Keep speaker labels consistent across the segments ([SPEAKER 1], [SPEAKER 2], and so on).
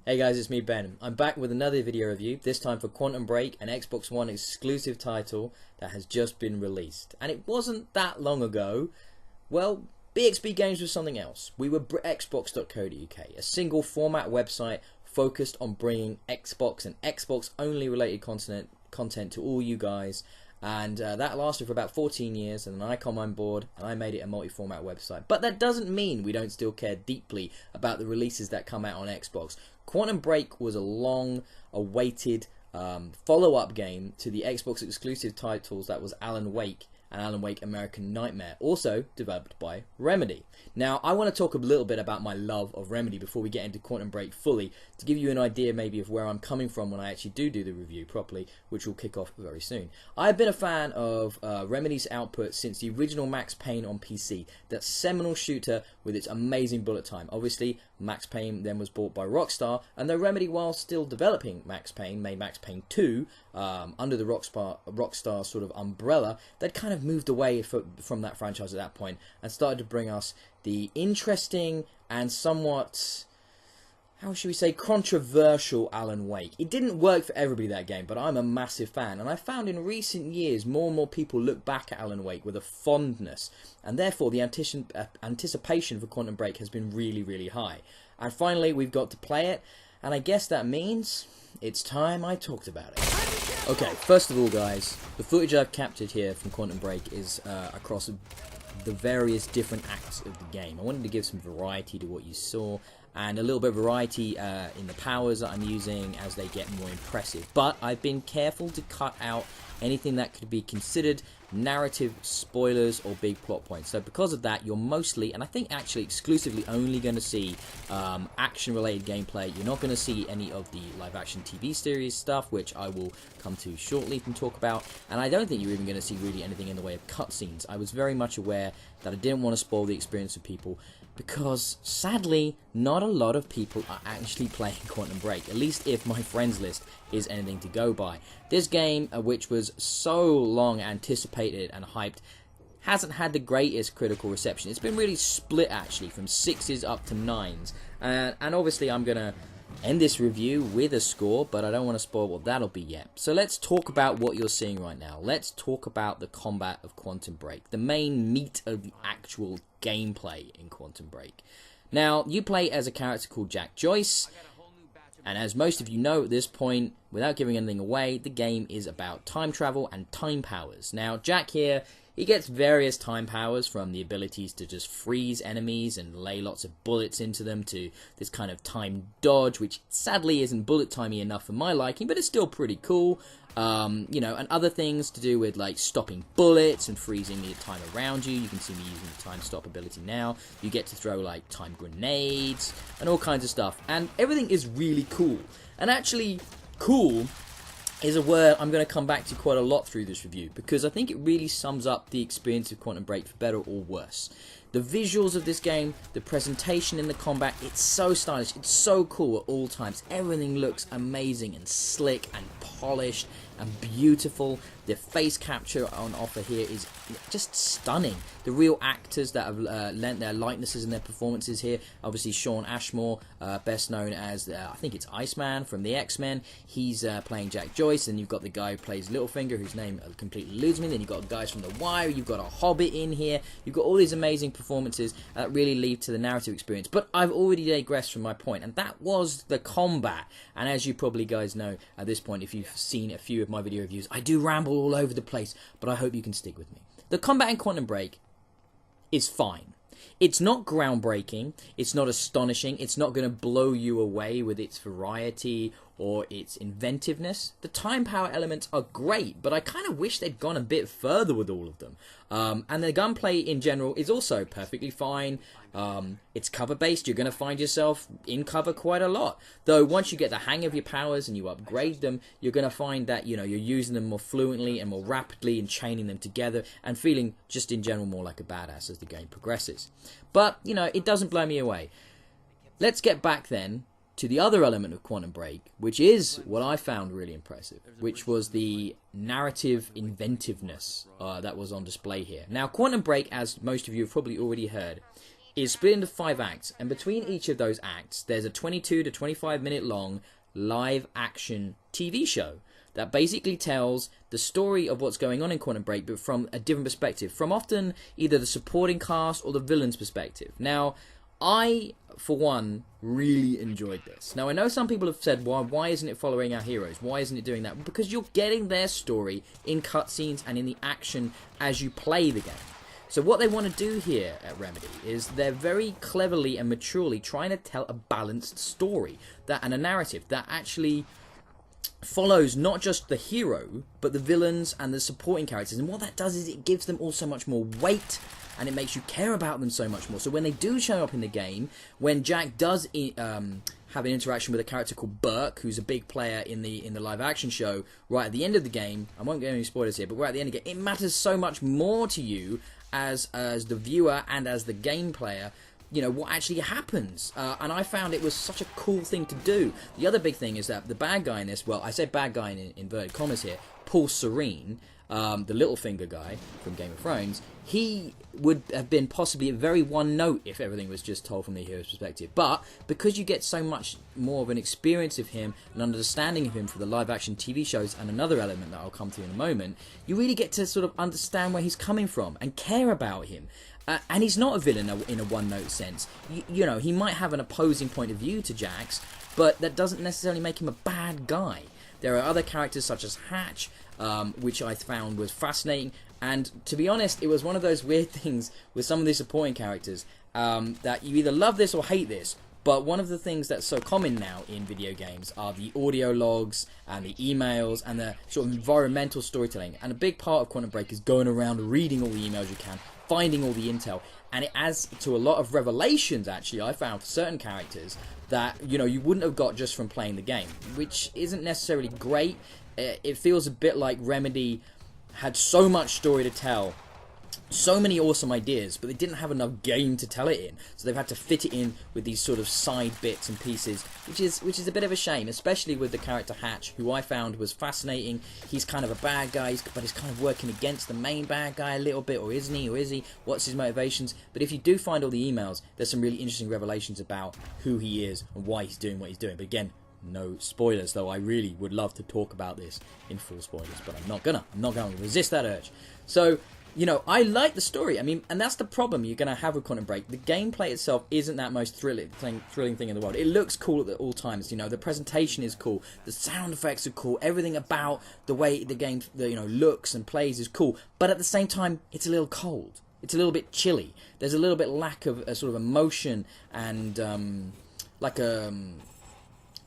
[SPEAKER 1] Hey guys, it's me Ben. I'm back with another video review, this time for Quantum Break, an Xbox One exclusive title that has just been released. And it wasn't that long ago. Well, BXB Games was something else. We were Xbox.co.uk, a single format website focused on bringing Xbox and Xbox only related content to all you guys. And that lasted for about 14 years, and then I come on board and I made it a multi-format website. But that doesn't mean we don't still care deeply about the releases that come out on Xbox. Quantum Break was a long-awaited follow-up game to the Xbox exclusive titles that was Alan Wake and Alan Wake American Nightmare, also developed by Remedy. Now, I want to talk a little bit about my love of Remedy before we get into Quantum Break fully, to give you an idea maybe of where I'm coming from when I actually do the review properly, which will kick off very soon. I've been a fan of Remedy's output since the original Max Payne on PC, that seminal shooter with its amazing bullet time. Obviously, Max Payne then was bought by Rockstar, and though Remedy, while still developing Max Payne, made Max Payne 2 under the Rockstar sort of umbrella, they'd kind of moved away from that franchise at that point and started to bring us the interesting and somewhat, how should we say, controversial Alan Wake. It didn't work for everybody, that game, but I'm a massive fan, and I found in recent years more and more people look back at Alan Wake with a fondness, and therefore the anticipation for Quantum Break has been really, really high. And finally, we've got to play it, and I guess that means it's time I talked about it. Okay, first of all, guys, the footage I've captured here from Quantum Break is across the various different acts of the game. I wanted to give some variety to what you saw, and a little bit of variety in the powers that I'm using as they get more impressive. But I've been careful to cut out anything that could be considered narrative spoilers or big plot points. So because of that, you're mostly, and I think actually exclusively, only going to see action-related gameplay. You're not going to see any of the live-action TV series stuff, which I will come to shortly and talk about. And I don't think you're even going to see really anything in the way of cutscenes. I was very much aware that I didn't want to spoil the experience of people, because sadly, not a lot of people are actually playing Quantum Break, at least if my friends list is anything to go by. This game, which was so long anticipated and hyped, hasn't had the greatest critical reception. It's been really split, actually, from 6s up to 9s. And obviously I'm going to end this review with a score, but I don't want to spoil what that'll be yet. So let's talk about what you're seeing right now. Let's talk about the combat of Quantum Break, the main meat of the actual gameplay in Quantum Break. Now, you play as a character called Jack Joyce, and as most of you know at this point, without giving anything away, the game is about time travel and time powers. Now, Jack here, he gets various time powers, from the abilities to just freeze enemies and lay lots of bullets into them, to this kind of time dodge, which sadly isn't bullet timey enough for my liking, but it's still pretty cool. You know, and other things to do with like stopping bullets and freezing the time around you. You can see me using the time stop ability now. You get to throw like time grenades and all kinds of stuff, and everything is really cool. And actually, cool is a word I'm going to come back to quite a lot through this review, because I think it really sums up the experience of Quantum Break, for better or worse. The visuals of this game, the presentation in the combat, it's so stylish, it's so cool at all times. Everything looks amazing and slick and polished and beautiful. The face capture on offer here is just stunning. The real actors that have lent their likenesses and their performances here. Obviously, Shawn Ashmore, best known as, I think it's Iceman from the X-Men. He's playing Jack Joyce. And you've got the guy who plays Littlefinger, whose name completely eludes me. Then you've got guys from The Wire. You've got a Hobbit in here. You've got all these amazing performances that really lead to the narrative experience. But I've already digressed from my point, and that was the combat. And as you probably guys know at this point, if you've seen a few of my video reviews, I do ramble all over the place, but I hope you can stick with me. The combat in Quantum Break is fine. It's not groundbreaking, it's not astonishing, it's not going to blow you away with its variety or its inventiveness. The time power elements are great, but I kind of wish they'd gone a bit further with all of them. And the gunplay in general is also perfectly fine. It's cover-based. You're going to find yourself in cover quite a lot. Though once you get the hang of your powers and you upgrade them, you're going to find that, you know, you're using them more fluently and more rapidly and chaining them together and feeling just in general more like a badass as the game progresses. But, you know, it doesn't blow me away. Let's get back then to the other element of Quantum Break, which is what I found really impressive, which was the narrative inventiveness that was on display here. Now, Quantum Break, as most of you have probably already heard, is split into 5 acts, and between each of those acts, there's a 22 to 25 minute long live action TV show that basically tells the story of what's going on in Quantum Break, but from a different perspective, from often either the supporting cast or the villain's perspective. Now, I, for one, really enjoyed this. Now, I know some people have said, why isn't it following our heroes? Why isn't it doing that? Because you're getting their story in cutscenes and in the action as you play the game. So what they want to do here at Remedy is they're very cleverly and maturely trying to tell a balanced story and a narrative that actually follows not just the hero, but the villains and the supporting characters. And what that does is it gives them all so much more weight, and it makes you care about them so much more. So when they do show up in the game, when Jack does have an interaction with a character called Burke, who's a big player in the live action show, right at the end of the game, I won't get any spoilers here, but right at the end of the game, it matters so much more to you as the viewer and as the game player, you know, what actually happens. And I found it was such a cool thing to do. The other big thing is that the bad guy in this, well, I say bad guy in inverted commas here, Paul Serene, the Littlefinger guy from Game of Thrones, he would have been possibly very one note if everything was just told from the hero's perspective. But because you get so much more of an experience of him, an understanding of him for the live action TV shows, and another element that I'll come to in a moment, you really get to sort of understand where he's coming from and care about him. And he's not a villain in a one-note sense. You know, he might have an opposing point of view to Jax, but that doesn't necessarily make him a bad guy. There are other characters such as Hatch, which I found was fascinating. And to be honest, it was one of those weird things with some of these supporting characters that you either love this or hate this. But one of the things that's so common now in video games are the audio logs and the emails and the sort of environmental storytelling. And a big part of Quantum Break is going around reading all the emails you can, finding all the intel, and it adds to a lot of revelations, actually, I found, for certain characters that, you know, you wouldn't have got just from playing the game, which isn't necessarily great. It feels a bit like Remedy had so much story to tell, so many awesome ideas, but they didn't have enough game to tell it in, so they've had to fit it in with these sort of side bits and pieces, which is a bit of a shame, especially with the character Hatch, who I found was fascinating. He's kind of a bad guy, but he's kind of working against the main bad guy a little bit, or isn't he, or is he? What's his motivations? But if you do find all the emails, there's some really interesting revelations about who he is and why he's doing what he's doing. But again, no spoilers, though I really would love to talk about this in full spoilers, but I'm not gonna resist that urge. So, you know, I like the story. I mean, and that's the problem you're going to have with Quantum Break. The gameplay itself isn't that most thrilling thing in the world. It looks cool at all times. You know, the presentation is cool. The sound effects are cool. Everything about the way the game, looks and plays is cool. But at the same time, it's a little cold. It's a little bit chilly. There's a little bit lack of a sort of emotion and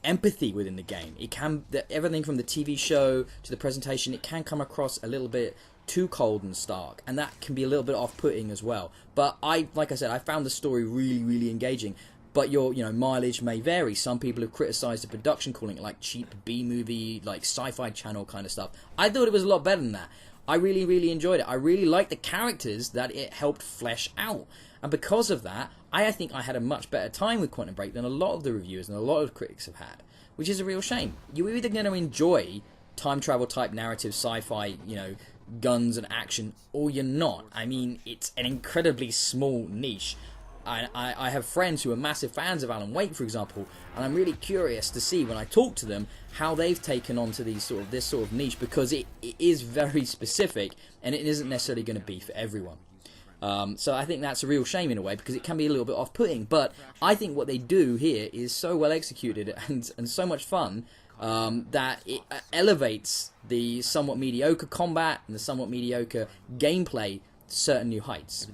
[SPEAKER 1] empathy within the game. It can everything from the TV show to the presentation, it can come across a little bit too cold and stark, and that can be a little bit off-putting as well. But like I said, I found the story really, really engaging. But your mileage may vary. Some people have criticised the production, calling it like cheap B-movie, like Sci-Fi Channel kind of stuff. I thought it was a lot better than that. I really, really enjoyed it. I really liked the characters that it helped flesh out. And because of that, I think I had a much better time with Quantum Break than a lot of the reviewers and a lot of critics have had, which is a real shame. You're either going to enjoy time travel type narrative, sci-fi, guns and action, or you're not. I mean, it's an incredibly small niche. I have friends who are massive fans of Alan Wake, for example, and I'm really curious to see when I talk to them how they've taken on to this sort of niche, because it is very specific and it isn't necessarily going to be for everyone. So I think that's a real shame in a way, because it can be a little bit off-putting, but I think what they do here is so well executed and so much fun that it elevates the somewhat mediocre combat and the somewhat mediocre gameplay to certain new heights.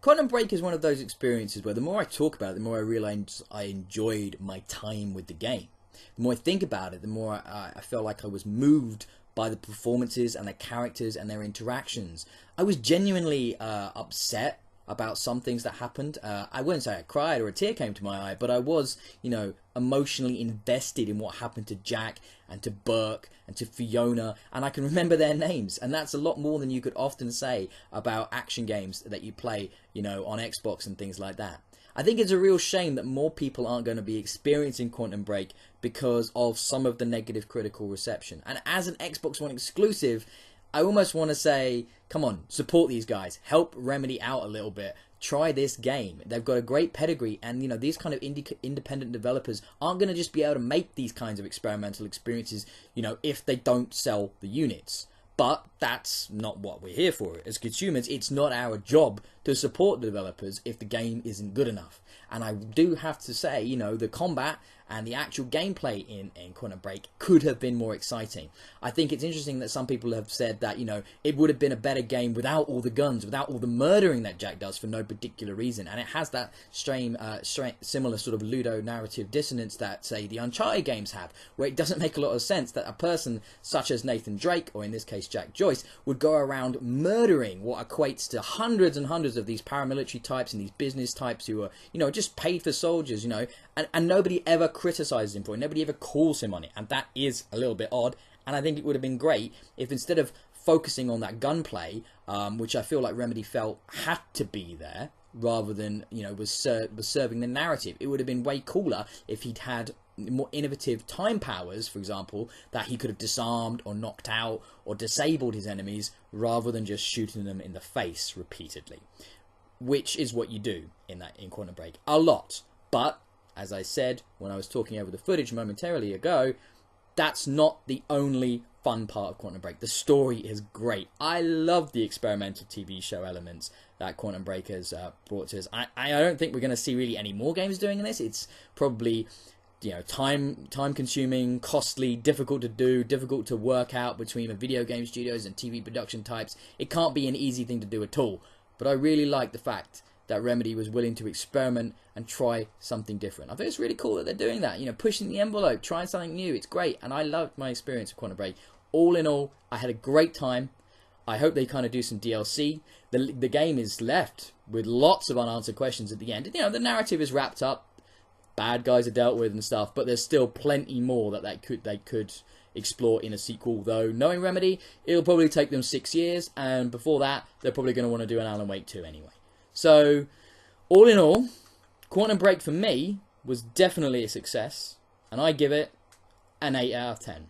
[SPEAKER 1] Quantum Break is one of those experiences where the more I talk about it, the more I realise I enjoyed my time with the game. The more I think about it, the more I felt like I was moved by the performances and the characters and their interactions. I was genuinely upset about some things that happened. I wouldn't say I cried or a tear came to my eye, but I was, emotionally invested in what happened to Jack and to Burke and to Fiona, and I can remember their names, and that's a lot more than you could often say about action games that you play, on Xbox and things like that. I think it's a real shame that more people aren't going to be experiencing Quantum Break because of some of the negative critical reception. And as an Xbox One exclusive, I almost want to say, come on, support these guys. Help Remedy out a little bit. try this game. They've got a great pedigree, and you know, these kind of independent developers aren't going to just be able to make these kinds of experimental experiences, you know, if they don't sell the units. But that's not what we're here for. As consumers, it's not our job to support the developers if the game isn't good enough. And I do have to say, you know, the combat and the actual gameplay in Quantum Break could have been more exciting. I think it's interesting that some people have said that, you know, it would have been a better game without all the guns, without all the murdering that Jack does for no particular reason. And it has that similar sort of ludo narrative dissonance that, say, the Uncharted games have, where it doesn't make a lot of sense that a person such as Nathan Drake, or in this case Jack Joyce, would go around murdering what equates to hundreds and hundreds of these paramilitary types and these business types who are, you know, just paid for soldiers, you know, and nobody ever criticizes him for it, nobody ever calls him on it, and that is a little bit odd. And I think it would have been great if, instead of focusing on that gunplay, which I feel like Remedy felt had to be there, rather than, you know, was serving the narrative, it would have been way cooler if he'd had more innovative time powers, for example, that he could have disarmed or knocked out or disabled his enemies, rather than just shooting them in the face repeatedly, which is what you do in Quantum Break a lot. But as I said when I was talking over the footage momentarily ago, that's not the only fun part of Quantum Break. The story is great. I love the experimental TV show elements that Quantum Break has brought to us. I don't think we're going to see really any more games doing this. It's probably, you know, time consuming, costly, difficult to do, difficult to work out between the video game studios and TV production types. It can't be an easy thing to do at all. But I really like the fact that Remedy was willing to experiment and try something different. I think it's really cool that they're doing that, you know, pushing the envelope, trying something new. It's great, and I loved my experience with Quantum Break. All in all, I had a great time. I hope they kind of do some DLC. The game is left with lots of unanswered questions at the end. You know, the narrative is wrapped up, bad guys are dealt with and stuff, but there's still plenty more that they could explore in a sequel, though knowing Remedy, it'll probably take them 6 years, and before that, they're probably going to want to do an Alan Wake 2 anyway. So, all in all, Quantum Break for me was definitely a success, and I give it an 8 out of 10.